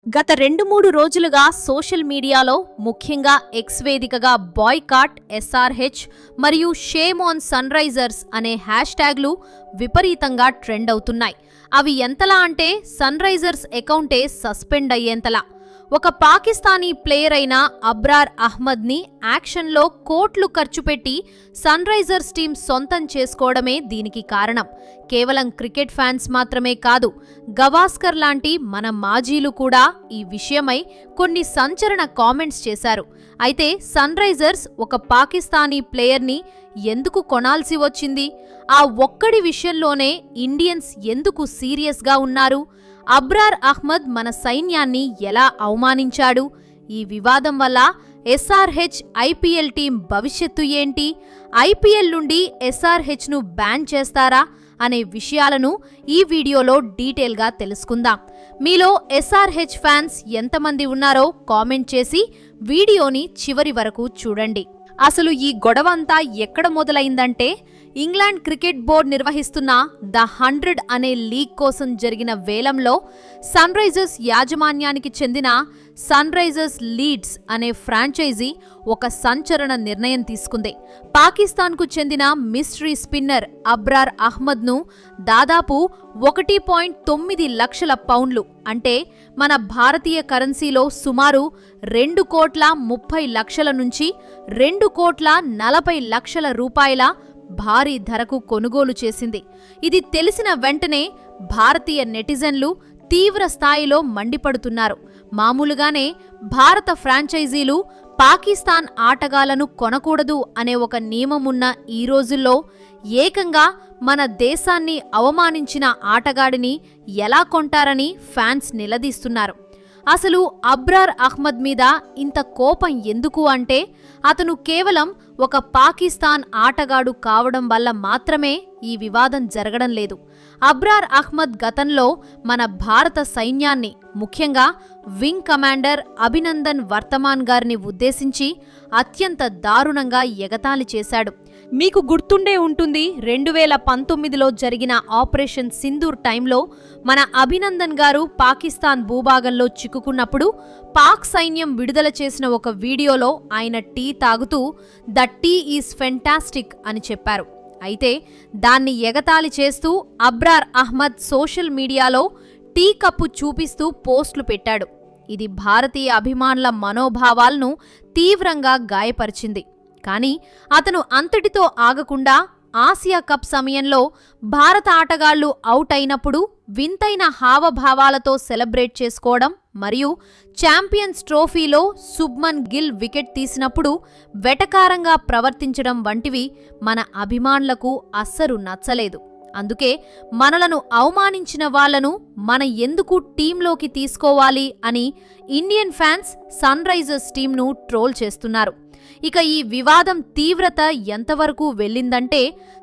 గత 2-3 రోజులుగా సోషల్ మీడియాలో ముఖ్యంగా ఎక్స్ వేదికగా బాయ్కాట్ ఎస్ఆర్హెచ్ మరియు షేమ్ ఆన్ సన్ రైజర్స్ అనే హ్యాష్ ట్యాగ్లు విపరీతంగా ట్రెండ్ అవుతున్నాయి. అవి ఎంతలా అంటే సన్ రైజర్స్ అకౌంటే సస్పెండ్ అయ్యేంతలా. ఒక పాకిస్తానీ ప్లేయర్ అయిన అబ్రార్ అహ్మద్ని యాక్షన్లో కోట్లు ఖర్చు పెట్టి సన్ రైజర్స్ టీం సొంతం చేసుకోవడమే దీనికి కారణం. కేవలం క్రికెట్ ఫ్యాన్స్ మాత్రమే కాదు, గవాస్కర్ లాంటి మన మాజీలు కూడా ఈ విషయమై కొన్ని సంచలన కామెంట్స్ చేశారు. అయితే సన్ రైజర్స్ ఒక పాకిస్తానీ ప్లేయర్ని ఎందుకు కొనాల్సి వచ్చింది? ఆ ఒక్కడి విషయంలోనే ఇండియన్స్ ఎందుకు సీరియస్గా ఉన్నారు? అబ్రార్ అహ్మద్ మన సైన్యాన్ని ఎలా అవమానించాడు? ఈ వివాదం వల్ల ఎస్ఆర్హెచ్ ఐపీఎల్ టీం భవిష్యత్తు ఏంటి? ఐపీఎల్ నుండి ఎస్ఆర్హెచ్ను బ్యాన్ చేస్తారా అనే విషయాలను ఈ వీడియోలో డీటెయిల్గా తెలుసుకుందాం. మీలో ఎస్ఆర్హెచ్ ఫ్యాన్స్ ఎంతమంది ఉన్నారో కామెంట్ చేసి వీడియోని చివరి వరకు చూడండి. అసలు ఈ గొడవంతా ఎక్కడ మొదలైందంటే, ఇంగ్లాండ్ క్రికెట్ బోర్డు నిర్వహిస్తున్న ద 100 అనే లీగ్ కోసం జరిగిన వేలంలో సన్ రైజర్స్ యాజమాన్యానికి చెందిన సన్ రైజర్స్ లీడ్స్ అనే ఫ్రాంచైజీ ఒక సంచలన నిర్ణయం తీసుకుంది. పాకిస్తాన్కు చెందిన మిస్టరీ స్పిన్నర్ అబ్రార్ అహ్మద్ను దాదాపు 1.9 లక్షల పౌండ్లు అంటే మన భారతీయ కరెన్సీలో సుమారు 2,30,00,000 నుంచి 2,40,00,000 రూపాయల భారీ ధరకు కొనుగోలు చేసింది. ఇది తెలిసిన వెంటనే భారతీయ నెటిజన్లు తీవ్ర స్థాయిలో మండిపడుతున్నారు. మామూలుగానే భారత ఫ్రాంచైజీలు పాకిస్తాన్ ఆటగాళ్లను కొనకూడదు అనే ఒక నియమమున్న ఈ రోజుల్లో ఏకంగా మన దేశాన్ని అవమానించిన ఆటగాడిని ఎలా కొంటారని ఫ్యాన్స్ నిలదీస్తున్నారు. అసలు అబ్రార్ అహ్మద్ మీద ఇంత కోపం ఎందుకు అంటే, అతను కేవలం ఒక పాకిస్తాన్ ఆటగాడు కావడం వల్ల మాత్రమే ఈ వివాదం జరగడం లేదు. అబ్రార్ అహ్మద్ గతంలో మన భారత సైన్యాన్ని, ముఖ్యంగా వింగ్ కమాండర్ అభినందన్ వర్తమాన్ గారిని ఉద్దేశించి అత్యంత దారుణంగా ఎగతాళి చేశాడు. మీకు గుర్తుండే ఉంటుంది, 2019లో జరిగిన ఆపరేషన్ సింధూర్ టైంలో మన అభినందన్ గారు పాకిస్తాన్ భూభాగంలో చిక్కుకున్నప్పుడు పాక్ సైన్యం విడుదల చేసిన ఒక వీడియోలో ఆయన టీ తాగుతూ ద టీ ఈజ్ ఫెంటాస్టిక్ అని చెప్పారు. అయితే దాన్ని ఎగతాళి చేస్తూ అబ్రార్ అహ్మద్ సోషల్ మీడియాలో టీ కప్పు చూపిస్తూ పోస్టులు పెట్టాడు. ఇది భారతీయ అభిమానుల మనోభావాలను తీవ్రంగా గాయపరిచింది. కానీ అతను అంతటితో ఆగకుండా ఆసియా కప్ సమయంలో భారత ఆటగాళ్లు అవుట్ అయినప్పుడు వింతైన హావభావాలతో సెలబ్రేట్ చేసుకోవడం మరియు ఛాంపియన్స్ ట్రోఫీలో శుభ్మన్ గిల్ వికెట్ తీసినప్పుడు వెటకారంగా ప్రవర్తించడం వంటివి మన అభిమానులకు అస్సలు నచ్చలేదు. అందుకే మనలను అవమానించిన వాళ్లను మన ఎందుకు టీంలోకి తీసుకోవాలి అని ఇండియన్ ఫ్యాన్స్ సన్ రైజర్స్ టీంను ట్రోల్ చేస్తున్నారు. ఇక ఈ వివాదం తీవ్రత ఎంతవరకు వెళ్ళిందంటే,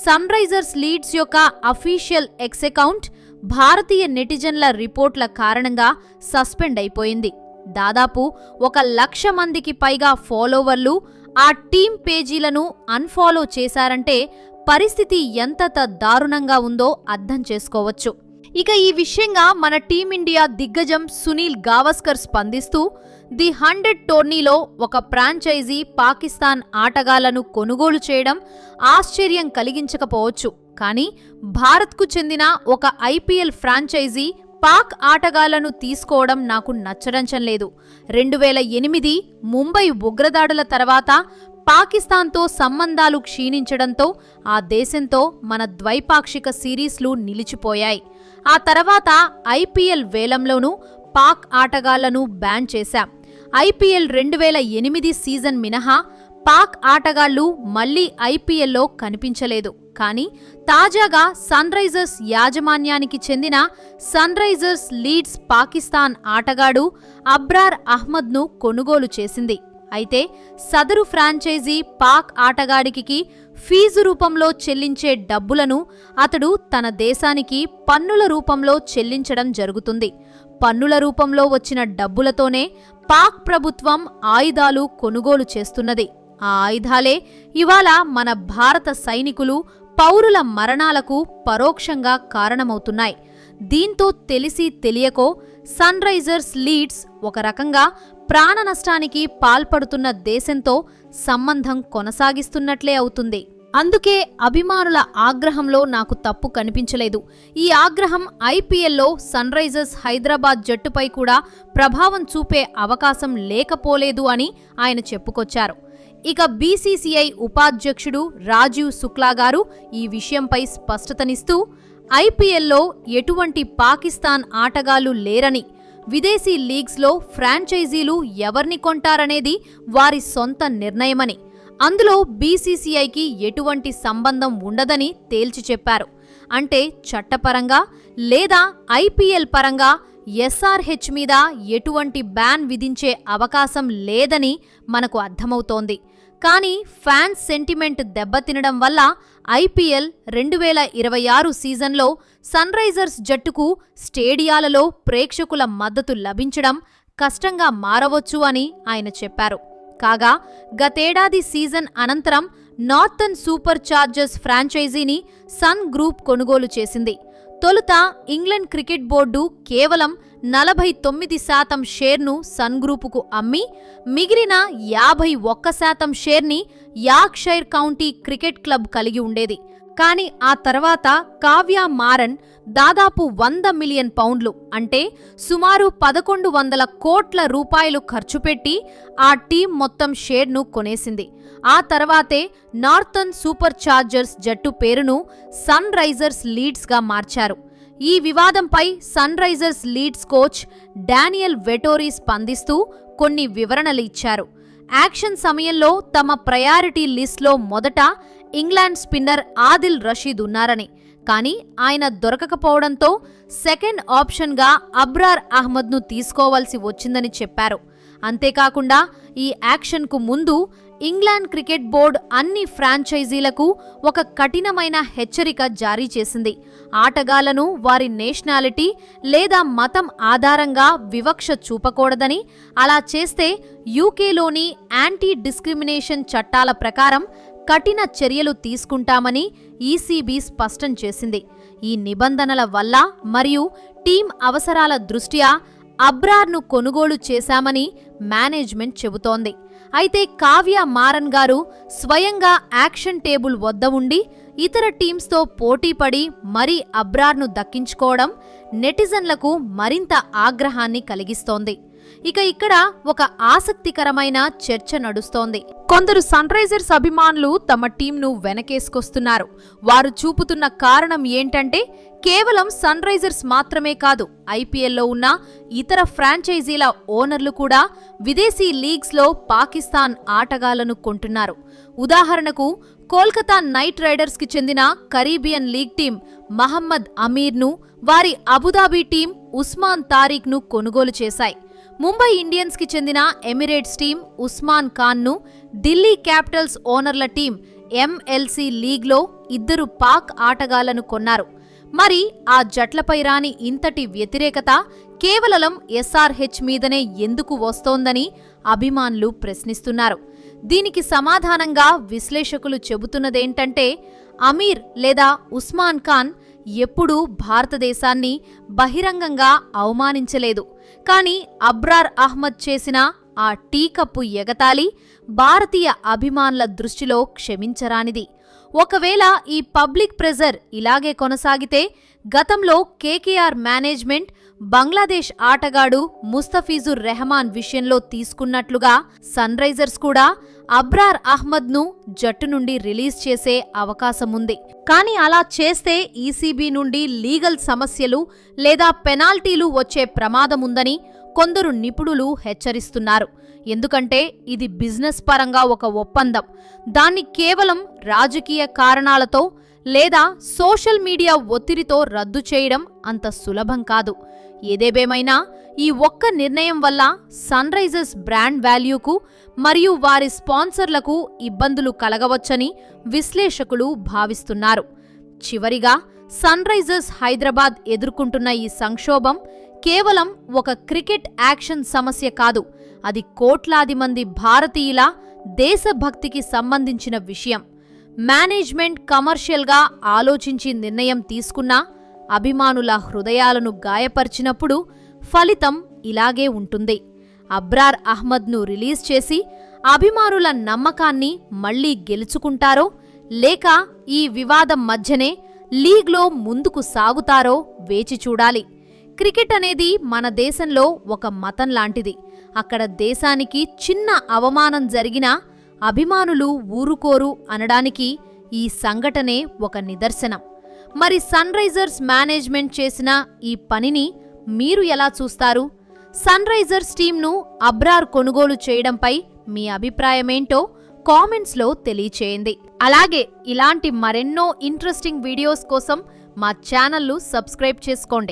సన్ రైజర్స్ లీడ్స్ యొక్క అఫీషియల్ ఎక్స్ అకౌంట్ భారతీయ నెటిజన్ల రిపోర్ట్ల కారణంగా సస్పెండ్ అయిపోయింది. దాదాపు 1,00,000 మందికి పైగా ఫాలోవర్లు ఆ టీం పేజీలను అన్ఫాలో చేశారంటే పరిస్థితి ఎంత దారుణంగా ఉందో అర్థం చేసుకోవచ్చు. ఇక ఈ విషయంగా మన టీమిండియా దిగ్గజం సునీల్ గావస్కర్ స్పందిస్తూ, ది 100 టోర్నీలో ఒక ఫ్రాంచైజీ పాకిస్తాన్ ఆటగాళ్లను కొనుగోలు చేయడం ఆశ్చర్యం కలిగించకపోవచ్చు, కానీ భారత్కు చెందిన ఒక ఐపీఎల్ ఫ్రాంచైజీ పాక్ ఆటగాళ్లను తీసుకోవడం నాకు నచ్చడం లేదు. 2008 ముంబై ఉగ్రదాడుల తర్వాత పాకిస్తాన్తో సంబంధాలు క్షీణించడంతో ఆ దేశంతో మన ద్వైపాక్షిక సిరీస్లు నిలిచిపోయాయి. ఆ తర్వాత ఐపీఎల్ వేలంలోనూ పాక్ ఆటగాళ్లను బ్యాన్ చేశాం. ఐపీఎల్ 2008 సీజన్ మినహా పాక్ ఆటగాళ్లు మళ్లీ ఐపీఎల్లో కనిపించలేదు. కానీ తాజాగా సన్ రైజర్స్ యాజమాన్యానికి చెందిన సన్ రైజర్స్ లీడ్స్ పాకిస్తాన్ ఆటగాడు అబ్రార్ అహ్మద్ను కొనుగోలు చేసింది. అయితే సదరు ఫ్రాంచైజీ పాక్ ఆటగాడికి ఫీజు రూపంలో చెల్లించే డబ్బులను అతడు తన దేశానికి పన్నుల రూపంలో చెల్లించడం జరుగుతుంది. పన్నుల రూపంలో వచ్చిన డబ్బులతోనే పాక్ ప్రభుత్వం ఆయుధాలు కొనుగోలు చేస్తున్నది. ఆ ఆయుధాలే ఇవాళ మన భారత సైనికులు, పౌరుల మరణాలకు పరోక్షంగా కారణమవుతున్నాయి. దీంతో తెలిసి తెలియకో సన్ రైజర్స్ లీడ్స్ ఒక రకంగా ప్రాణ నష్టానికి పాల్పడుతున్న దేశంతో సంబంధం కొనసాగిస్తున్నట్లే అవుతుంది. అందుకే అభిమానుల ఆగ్రహంలో నాకు తప్పు కనిపించలేదు. ఈ ఆగ్రహం ఐపీఎల్లో సన్ రైజర్స్ హైదరాబాద్ జట్టుపై కూడా ప్రభావం చూపే అవకాశం లేకపోలేదు అని ఆయన చెప్పుకొచ్చారు. ఇక బీసీసీఐ ఉపాధ్యక్షుడు రాజీవ్ శుక్లా గారు ఈ విషయంపై స్పష్టతనిస్తూ ఐపీఎల్లో ఎటువంటి పాకిస్తాన్ ఆటగాళ్లు లేరని, విదేశీ లీగ్స్లో ఫ్రాంచైజీలు ఎవర్ని కొంటారనేది వారి సొంత నిర్ణయమని, అందులో బీసీసీఐకి ఎటువంటి సంబంధం ఉండదని తేల్చి చెప్పారు. అంటే చట్టపరంగా లేదా ఐపీఎల్ పరంగా ఎస్ఆర్హెచ్ మీద ఎటువంటి బ్యాన్ విధించే అవకాశం లేదని మనకు అర్థమవుతోంది. కానీ ఫ్యాన్స్ సెంటిమెంట్ దెబ్బతినడం వల్ల ఐపీఎల్ 2026 సీజన్లో సన్ రైజర్స్ జట్టుకు స్టేడియాలలో ప్రేక్షకుల మద్దతు లభించడం కష్టంగా మారవచ్చు అని ఆయన చెప్పారు. కాగా గతేడాది సీజన్ అనంతరం నార్థన్ సూపర్ చార్జర్స్ ఫ్రాంచైజీని సన్ గ్రూప్ కొనుగోలు చేసింది. తొలుత ఇంగ్లండ్ క్రికెట్ బోర్డు కేవలం 49% షేర్ను సన్ గ్రూపుకు అమ్మి మిగిలిన 51% షేర్ని యార్క్షైర్ కౌంటీ క్రికెట్ క్లబ్ కలిగి ఉండేది. కానీ ఆ తర్వాత కావ్య మారన్ దాదాపు 100 మిలియన్ పౌండ్లు అంటే సుమారు 1100 కోట్ల రూపాయలు ఖర్చు పెట్టి ఆ టీం మొత్తం షేర్ను కొనేసింది. ఆ తర్వాతే నార్థన్ సూపర్ చార్జర్స్ జట్టు పేరును సన్ రైజర్స్ లీడ్స్గా మార్చారు. ఈ వివాదంపై Sunrisers Leeds coach Daniel Vettori స్పందిస్తూ కొన్ని వివరణలు ఇచ్చారు. యాక్షన్ సమయంలో తమ ప్రయారిటీ లిస్ట్లో మొదట ఇంగ్లాండ్ స్పిన్నర్ ఆదిల్ రషీద్ ఉన్నారని, కానీ ఆయన దొరకకపోవడంతో సెకండ్ ఆప్షన్గా అబ్రార్ అహ్మద్ను తీసుకోవాల్సి వచ్చిందని చెప్పారు. అంతేకాకుండా ఈ యాక్షన్కు ముందు ఇంగ్లాండ్ క్రికెట్ బోర్డు అన్ని ఫ్రాంచైజీలకు ఒక కఠినమైన హెచ్చరిక జారీ చేసింది. ఆటగాళ్లను వారి నేషనాలిటీ లేదా మతం ఆధారంగా వివక్ష చూపకూడదని, అలా చేస్తే యూకేలోని యాంటీ డిస్క్రిమినేషన్ చట్టాల ప్రకారం కఠిన చర్యలు తీసుకుంటామని ఈసీబీ స్పష్టం చేసింది. ఈ నిబంధనల వల్ల మరియు టీం అవసరాల దృష్ట్యా అబ్రార్ను కొనుగోలు చేశామని మేనేజ్మెంట్ చెబుతోంది. అయితే కావ్య మారన్ గారు స్వయంగా యాక్షన్ టేబుల్ వద్ద ఉండి ఇతర టీమ్స్తో పోటీపడి మరీ అబ్రార్ను దక్కించుకోవడం నెటిజన్లకు మరింత ఆగ్రహాన్ని కలిగిస్తోంది. ఇక ఇక్కడ ఒక ఆసక్తికరమైన చర్చ నడుస్తోంది. కొందరు సన్ రైజర్స్ అభిమానులు తమ టీంను వెనకేసుకొస్తున్నారు. వారు చూపుతున్న కారణం ఏంటంటే కేవలం సన్ రైజర్స్ మాత్రమే కాదు, ఐపీఎల్లో ఉన్న ఇతర ఫ్రాంచైజీల ఓనర్లు కూడా విదేశీ లీగ్స్లో పాకిస్తాన్ ఆటగాళ్లను కొంటున్నారు. ఉదాహరణకు కోల్కతా నైట్ రైడర్స్కి చెందిన కరీబియన్ లీగ్ టీం మహమ్మద్ అమీర్ను, వారి అబుదాబి టీం ఉస్మాన్ తారిక్ను కొనుగోలు చేశాయి. ముంబై ఇండియన్స్కి చెందిన ఎమిరేట్స్ టీం ఉస్మాన్ ఖాన్ను, ఢిల్లీ క్యాపిటల్స్ ఓనర్ల టీం ఎంఎల్సీ లీగ్లో 2 పాక్ ఆటగాళ్లను కొన్నారు. మరి ఆ జట్లపై రాని ఇంతటి వ్యతిరేకత కేవలం ఎస్ఆర్హెచ్ మీదనే ఎందుకు వస్తోందని అభిమానులు ప్రశ్నిస్తున్నారు. దీనికి సమాధానంగా విశ్లేషకులు చెబుతున్నదేంటంటే అమీర్ లేదా ఉస్మాన్ ఖాన్ ఎప్పుడూ భారతదేశాన్ని బహిరంగంగా అవమానించలేదు. కానీ అబ్రార్ అహ్మద్ చేసిన ఆ టీకప్పు ఎగతాళి భారతీయ అభిమానుల దృష్టిలో క్షమించరానిది. ఒకవేళ ఈ పబ్లిక్ ప్రెజర్ ఇలాగే కొనసాగితే గతంలో కేకేఆర్ మేనేజ్మెంట్ బంగ్లాదేశ్ ఆటగాడు ముస్తఫిజుర్ రెహమాన్ విషయంలో తీసుకున్నట్లుగా సన్ రైజర్స్ కూడా అబ్రార్ అహ్మద్ను జట్టు నుండి రిలీజ్ చేసే అవకాశముంది. కానీ అలా చేస్తే ఈసీబీ నుండి లీగల్ సమస్యలు లేదా పెనాల్టీలు వచ్చే ప్రమాదముందని కొందరు నిపుణులు హెచ్చరిస్తున్నారు. ఎందుకంటే ఇది బిజినెస్ పరంగా ఒక ఒప్పందం. దాన్ని కేవలం రాజకీయ కారణాలతో లేదా సోషల్ మీడియా ఒత్తిడితో రద్దు చేయడం అంత సులభం కాదు. ఏదేమైనా ఈ ఒక్క నిర్ణయం వల్ల సన్ రైజర్స్ బ్రాండ్ వాల్యూకు మరియు వారి స్పాన్సర్లకు ఇబ్బందులు కలగవచ్చని విశ్లేషకులు భావిస్తున్నారు. చివరిగా సన్ రైజర్స్ హైదరాబాద్ ఎదుర్కొంటున్న ఈ సంక్షోభం కేవలం ఒక క్రికెట్ యాక్షన్ సమస్య కాదు, అది కోట్లాది మంది భారతీయుల దేశభక్తికి సంబంధించిన విషయం. మేనేజ్మెంట్ కమర్షియల్గా ఆలోచించి నిర్ణయం తీసుకున్నా అభిమానుల హృదయాలను గాయపరిచినప్పుడు ఫలితం ఇలాగే ఉంటుంది. అబ్రార్ అహ్మద్ను రిలీజ్ చేసి అభిమానుల నమ్మకాన్ని మళ్లీ గెలుచుకుంటారో లేక ఈ వివాదం మధ్యనే లీగ్లో ముందుకు సాగుతారో వేచి చూడాలి. క్రికెట్ అనేది మన దేశంలో ఒక మతం లాంటిది. అక్కడ దేశానికి చిన్న అవమానం జరిగినా అభిమానులు ఊరుకోరు అనడానికి ఈ సంఘటనే ఒక నిదర్శనం. మరి సన్ రైజర్స్ మేనేజ్మెంట్ చేసిన ఈ పనిని మీరు ఎలా చూస్తారు? సన్ రైజర్స్ టీంను అబ్రార్ కొనుగోలు చేయడంపై మీ అభిప్రాయమేంటో కామెంట్స్లో తెలియచేయండి. అలాగే ఇలాంటి మరెన్నో ఇంట్రెస్టింగ్ వీడియోస్ కోసం మా ఛానల్ను సబ్స్క్రైబ్ చేసుకోండి.